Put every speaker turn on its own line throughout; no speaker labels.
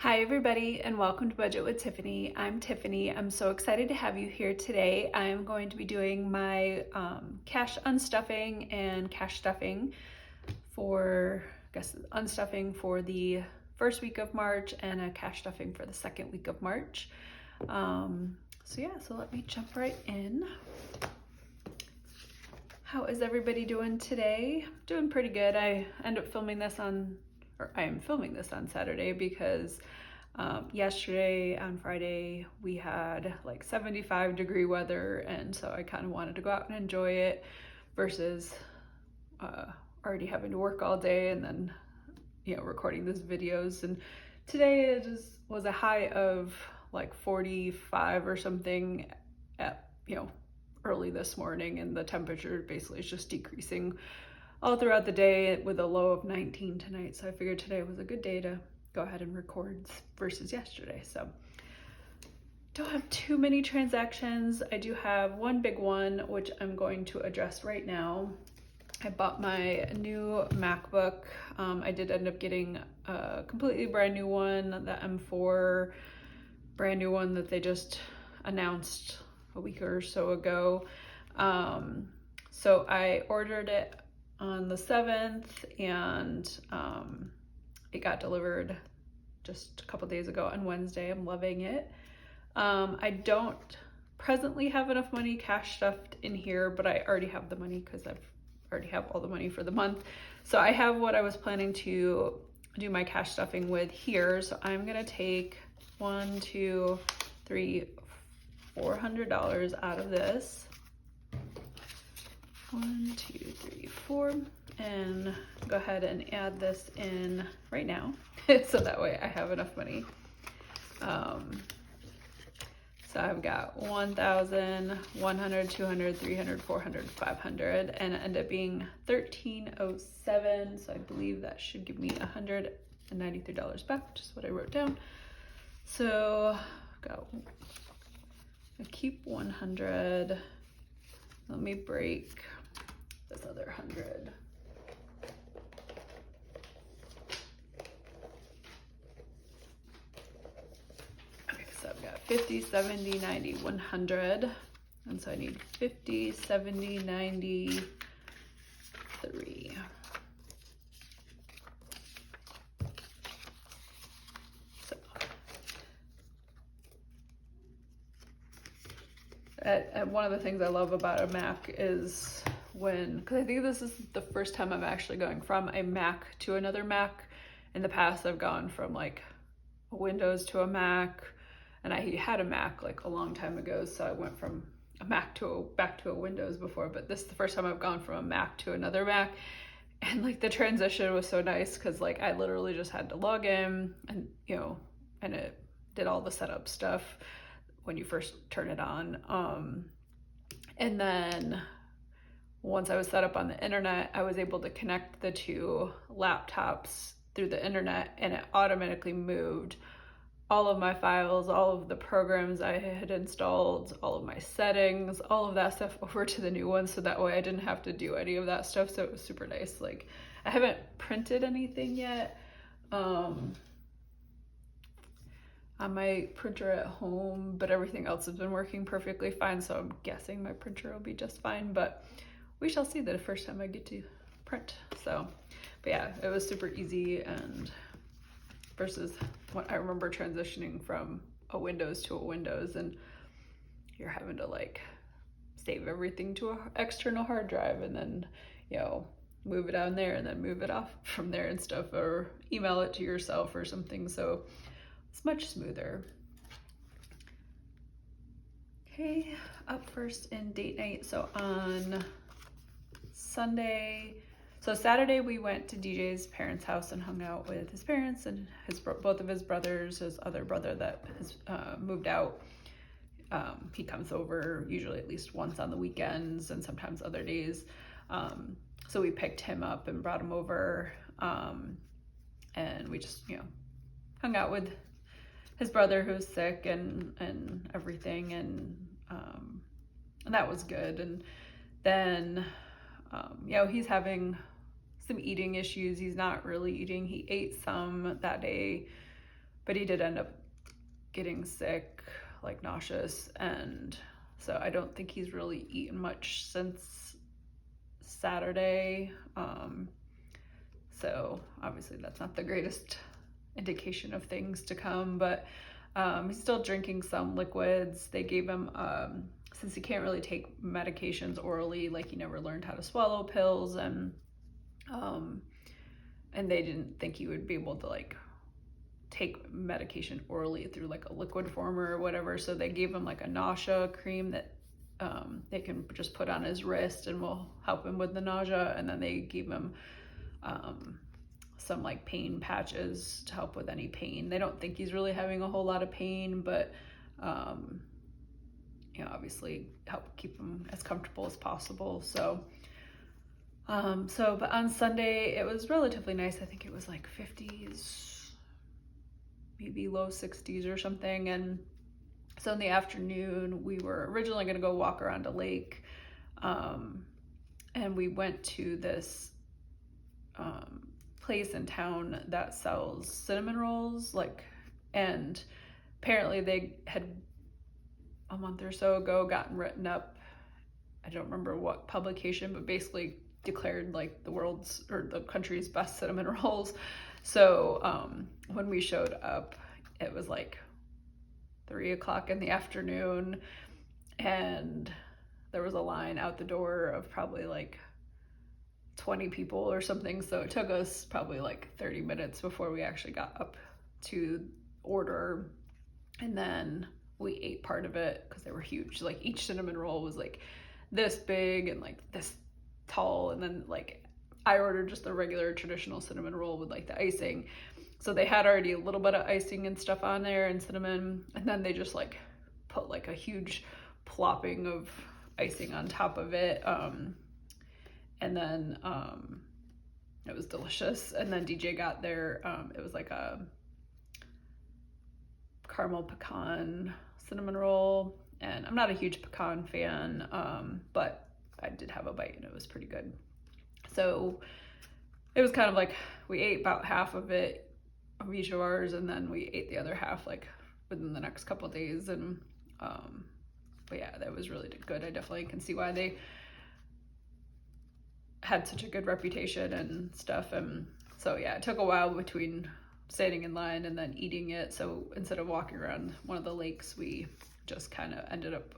Hi everybody and welcome to Budget with Tiffany. I'm Tiffany. I'm so excited to have you here today. I'm going to be doing my cash unstuffing and cash stuffing for, unstuffing for the first week of March and a cash stuffing for the second week of March. So let me jump right in. How is everybody doing today? Doing pretty good. I am filming this on Saturday because yesterday on Friday we had like 75-degree weather, and so I kind of wanted to go out and enjoy it versus already having to work all day and then recording these videos. And today it was a high of like 45 or something at early this morning, and the temperature basically is just decreasing all throughout the day with a low of 19 tonight. So I figured today was a good day to go ahead and record versus yesterday. So don't have too many transactions. I do have one big one, which I'm going to address right now. I bought my new MacBook. I did end up getting a completely brand new one, the M4 brand new one that they just announced a week or so ago. So I ordered it on the 7th, and it got delivered just a couple days ago on Wednesday. I'm loving it. I don't presently have enough money cash stuffed in here, but I already have the money because I've already have all the money for the month. So I have what I was planning to do my cash stuffing with here. So I'm gonna take $400 out of this. 1, 2, 3, 4, and go ahead and add this in right now so that way I have enough money. So I've got 1,000, 100, 200, 300, 400, 500, and it ended up being 1,307. So I believe that should give me $193 back, which is what I wrote down. So I keep 100. Let me break this other 100. Okay, so I've got 50, 70, 90, 100. And so I need 50, 70, 90, 3. One of the things I love about a Mac is because I think this is the first time I'm actually going from a Mac to another Mac. In the past, I've gone from like a Windows to a Mac, and I had a Mac like a long time ago, so I went from a Mac back to a Windows before, but this is the first time I've gone from a Mac to another Mac. And like the transition was so nice because like I literally just had to log in and and it did all the setup stuff when you first turn it on. And then once I was set up on the internet, I was able to connect the two laptops through the internet, and it automatically moved all of my files, all of the programs I had installed, all of my settings, all of that stuff over to the new one. So that way I didn't have to do any of that stuff. So it was super nice. Like I haven't printed anything yet on my printer at home, but everything else has been working perfectly fine. So I'm guessing my printer will be just fine, but we shall see the first time I get to print. So, but yeah, it was super easy, and versus when I remember transitioning from a Windows to a Windows, and you're having to like save everything to an external hard drive and then, move it down there and then move it off from there and stuff, or email it to yourself or something. So it's much smoother. Okay, up first in date night. So on Saturday we went to DJ's parents' house and hung out with his parents and both of his brothers. His other brother that has moved out, he comes over usually at least once on the weekends and sometimes other days. So we picked him up and brought him over, and we just hung out with his brother who's sick and everything, and that was good. And then he's having some eating issues. He's not really eating. He ate some that day but he did end up getting sick, like nauseous, and so I don't think he's really eaten much since Saturday. So obviously that's not the greatest indication of things to come, but he's still drinking some liquids. They gave him, since he can't really take medications orally, like he never learned how to swallow pills, and they didn't think he would be able to like take medication orally through like a liquid form or whatever. So they gave him like a nausea cream that they can just put on his wrist and will help him with the nausea. And then they gave him some like pain patches to help with any pain. They don't think he's really having a whole lot of pain, but you know, obviously help keep him as comfortable as possible. So but on Sunday it was relatively nice. I think it was like 50s, maybe low 60s or something. And so in the afternoon, we were originally going to go walk around a lake, and we went to this place in town that sells cinnamon rolls, and apparently they had a month or so ago gotten written up, I don't remember what publication, but basically declared like the world's or the country's best cinnamon rolls. So when we showed up, it was like 3:00 in the afternoon, and there was a line out the door of probably like 20 people or something. So it took us probably like 30 minutes before we actually got up to order. And then we ate part of it because they were huge. Like each cinnamon roll was like this big and like this tall. And then like I ordered just the regular traditional cinnamon roll with like the icing. So they had already a little bit of icing and stuff on there and cinnamon. And then they just like put like a huge plopping of icing on top of it. And then it was delicious. And then DJ got there, it was like a caramel pecan cinnamon roll. And I'm not a huge pecan fan, but I did have a bite and it was pretty good. So it was kind of like we ate about half of it, of each of ours, and then we ate the other half like within the next couple of days. And but yeah, that was really good. I definitely can see why they had such a good reputation and stuff. And so yeah, it took a while between standing in line and then eating it. So instead of walking around one of the lakes, we just kind of ended up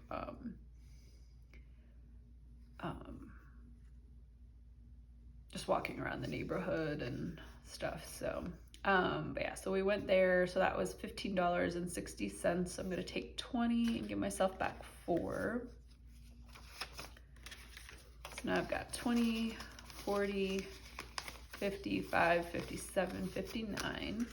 just walking around the neighborhood and stuff. So but yeah, so we went there. So that was $15.60. I'm gonna take 20 and give myself back 4. So now I've got 20, 40, 55, 57, 59.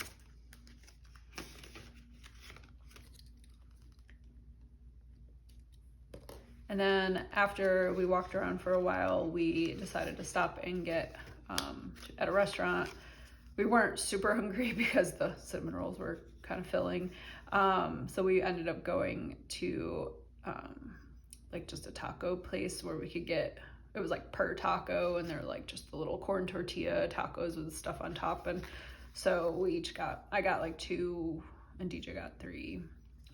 And then after we walked around for a while, we decided to stop and get at a restaurant. We weren't super hungry because the cinnamon rolls were kind of filling. So we ended up going to like just a taco place where we could get, it was like per taco, and they're like just the little corn tortilla tacos with stuff on top. And so we each got, I got like 2 and DJ got 3.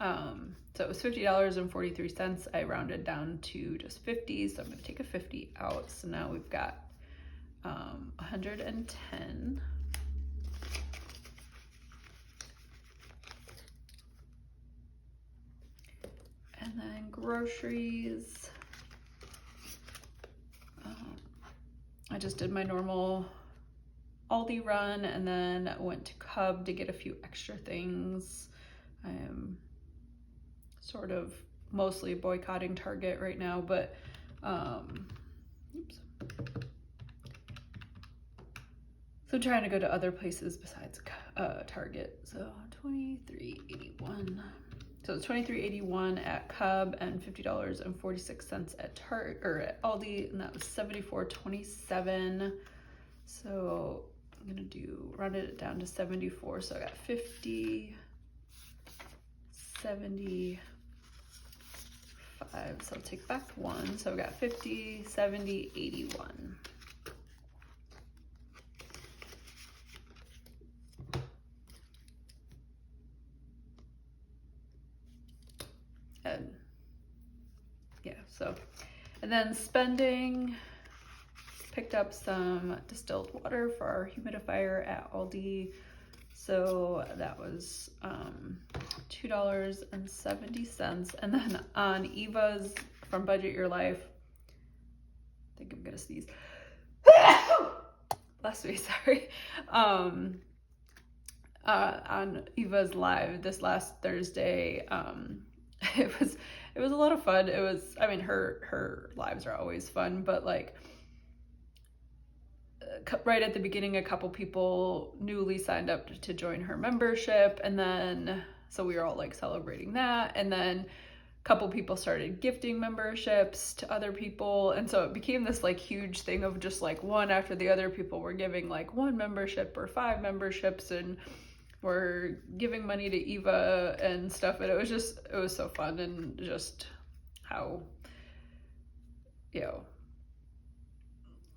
So it was $50.43. I rounded down to just 50, so I'm going to take a 50 out. So now we've got 110. And then groceries. I just did my normal Aldi run and then went to Cub to get a few extra things. I am sort of mostly boycotting Target right now, but oops. So I'm trying to go to other places besides Target. So $23.81. So it's $23.81 at Cub and $50.46 at Target or at Aldi, and that was $74.27. So I'm gonna rounded it down to 74. So I got 50, 75. So I'll take back 1. So I've got 50, 70, 81. So, and then spending, picked up some distilled water for our humidifier at Aldi. So that was $2.70. And then on Eva's from Budget Your Life, I think I'm gonna sneeze. Last week, sorry. On Eva's live this last Thursday, it was a lot of fun. It was, I mean, her lives are always fun, but like right at the beginning, a couple people newly signed up to join her membership, and then so we were all like celebrating that, and then a couple people started gifting memberships to other people, and so it became this like huge thing of just like one after the other. People were giving like 1 membership or 5 memberships, and we're giving money to Eva and stuff, and it was so fun, and just how, you know,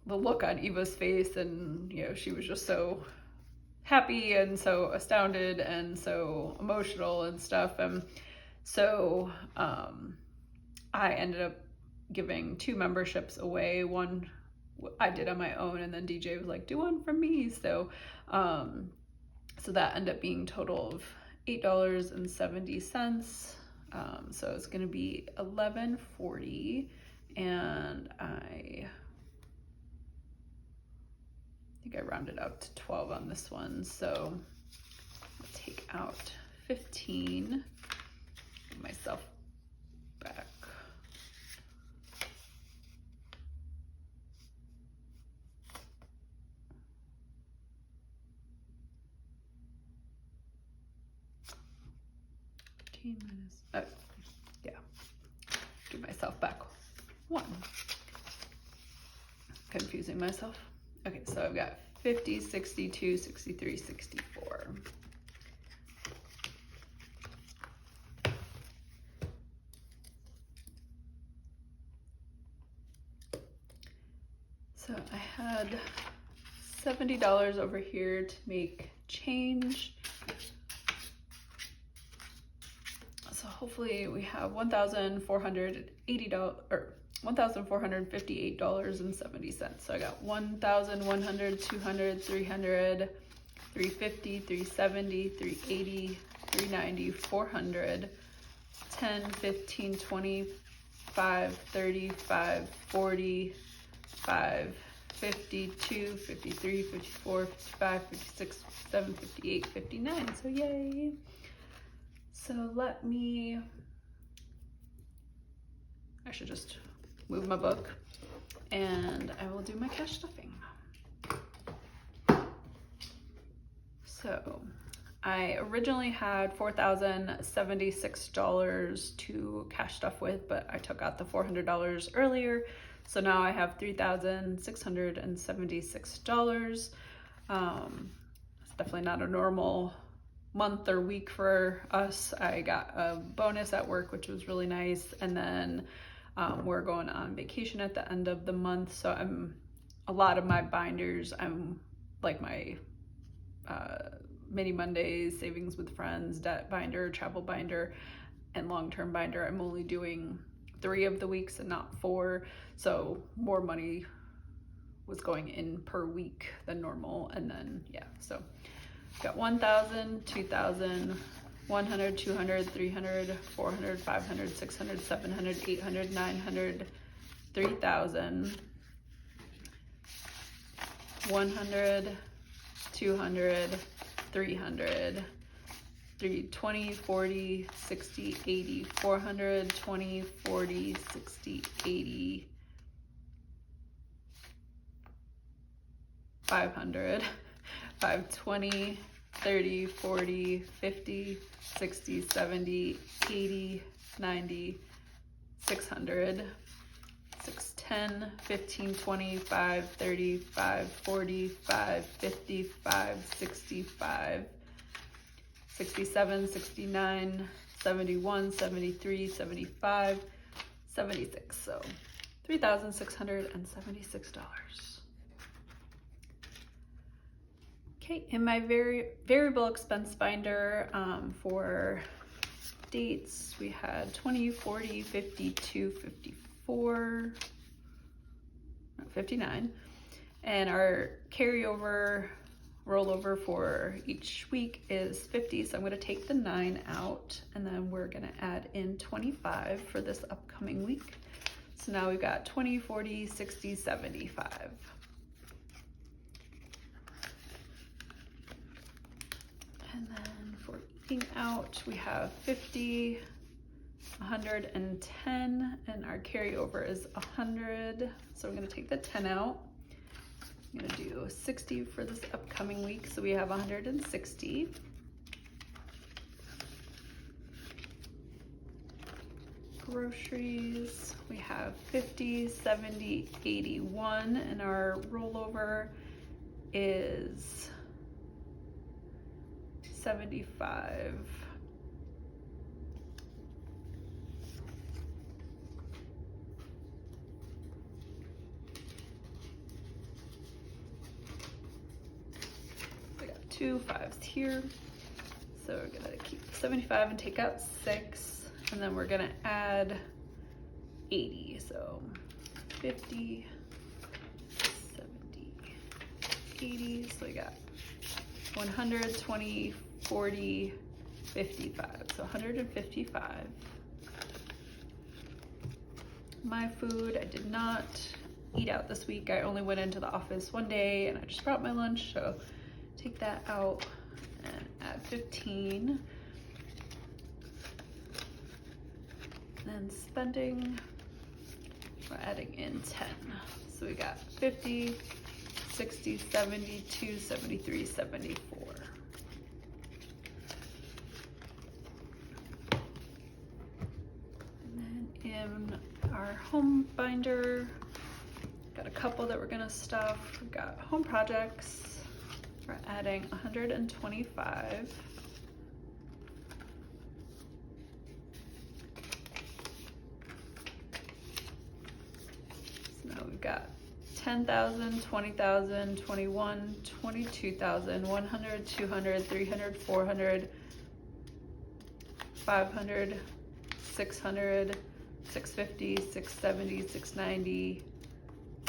the look on Eva's face, and you know, she was just so happy and so astounded and so emotional and stuff. And so I ended up giving 2 memberships away. One I did on my own, and then DJ was like, do one from me. So so that ended up being a total of $8.70. So it's gonna be $11.40, and I think I rounded out to 12 on this one. So I'll take out 15, give myself back. Minus, oh, yeah, give myself back 1. Confusing myself. Okay, so I've got 50, 62, 63, 64. So I had $70 over here to make change. So hopefully we have $1,480 or $1,458.70. So I got 1,100, 200, 300, 350, 370, 380, 390, 400, 10, 15, 20, 5, 30, 5, 40, 5, 52, 53, 54, 55, 56, 57, 58, 59. So yay. So let me, I should just move my book, and I will do my cash stuffing. So I originally had $4,076 to cash stuff with, but I took out the $400 earlier. So now I have $3,676. It's definitely not a normal month or week for us. I got a bonus at work, which was really nice, and then we're going on vacation at the end of the month, so a lot of my binders, I'm like my mini Mondays, savings with friends, debt binder, travel binder, and long-term binder, I'm only doing 3 of the weeks and not 4, so more money was going in per week than normal. And then yeah, so got 1,000, 2,000, 100, 200, 300, 400, 500, 600, 700, 800, 900, 3,000, 100, 200, 300, 20, 40, 60, 80, 400, 20, 40, 60, 80, 500, 520, 30, 40, 50, 60, 70, 80, 90, 600, 610, 15, 25, 35, 45, 55, 65, 67, 69, 71, 73, 75, 76. So $3,676. Okay, in my variable expense binder for dates, we had 20, 40, 52, 54, 59. And our carryover rollover for each week is 50. So I'm going to take the 9 out, and then we're going to add in 25 for this upcoming week. So now we've got 20, 40, 60, 75. And then for eating out, we have 50, 110, and our carryover is 100. So I'm going to take the 10 out. I'm going to do 60 for this upcoming week. So we have 160. Groceries, we have 50, 70, 81, and our rollover is 75. We got 2 5s here, so we're gonna keep 75 and take out 6, and then we're gonna add 80, so 50, 70, 80, so we got 100, 20, 40, 55, so 155. My food, I did not eat out this week. I only went into the office one day and I just brought my lunch, so take that out and add 15. And spending, we're adding in 10. So we got 50, 60, 72, 73, 74. And then in our home binder, got a couple that we're gonna stuff. We've got home projects. We're adding 125. So now we've got 10,000, 20,000, 21, 22,000, 100, 200, 300, 400, 500, 600, 650, 670, 690,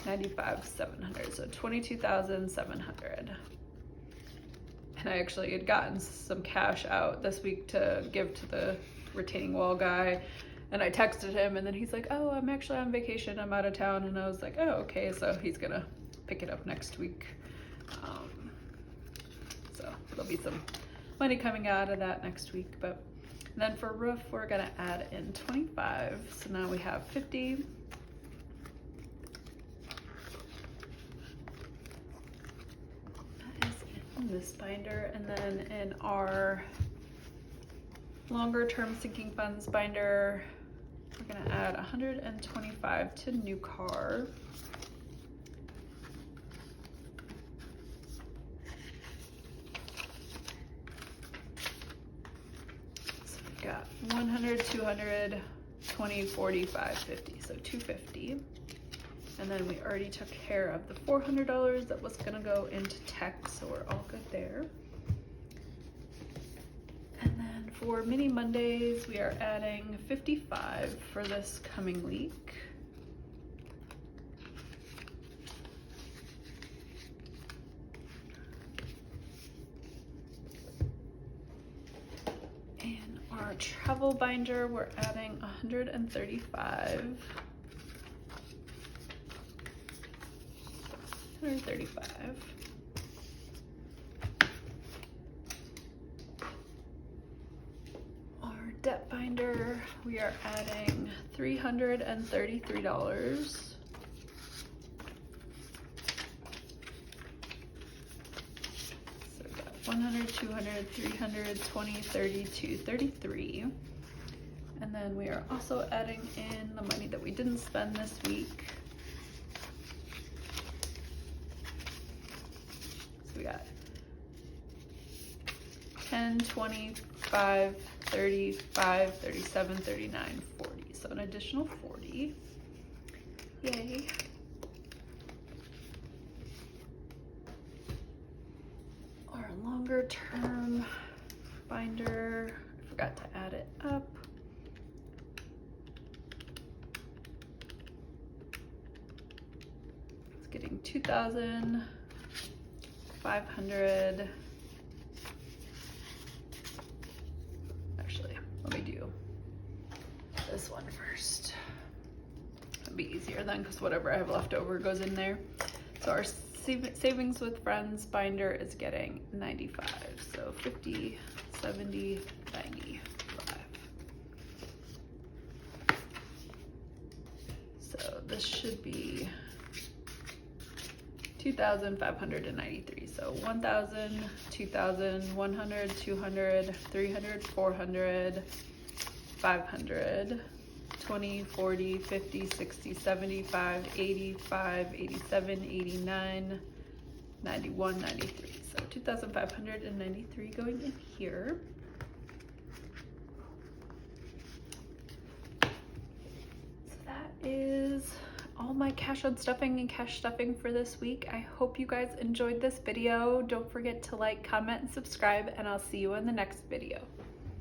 95, 700. So 22,700. And I actually had gotten some cash out this week to give to the retaining wall guy. And I texted him, and then he's like, oh, I'm actually on vacation. I'm out of town. And I was like, oh, okay. So he's going to pick it up next week. So there'll be some money coming out of that next week. But then for roof, we're going to add in 25. So now we have 50. That is in this binder. And then in our longer term sinking funds binder, we're going to add 125 to new car. So we've got 100, 200, 20, 45, 50, so 250. And then we already took care of the $400 that was going to go into tech, so we're all good there. For Mini Mondays, we are adding 55 for this coming week. In our travel binder, we're adding 135. 135. Debt binder, we are adding $333. So we've got 100, 200, 300, 20, 32, 33. And then we are also adding in the money that we didn't spend this week. So we got 10, 25, 35, 37, 39, 40. So an additional 40. Yay. Our longer term binder, I forgot to add it up. 2,500. Actually, let me do this one first. It'll be easier then because whatever I have left over goes in there. So our savings with friends binder is getting 95. So 50, 70, 95. So this should be 2,593. So 1,000, 2,000, 100, 200, 300, 400, 500, 20, 40, 50, 60, 75, 85, 87, 89, 91, 93. So 2,593 going in here. So that is all my cash unstuffing and cash stuffing for this week. I hope you guys enjoyed this video. Don't forget to like, comment, and subscribe, and I'll see you in the next video.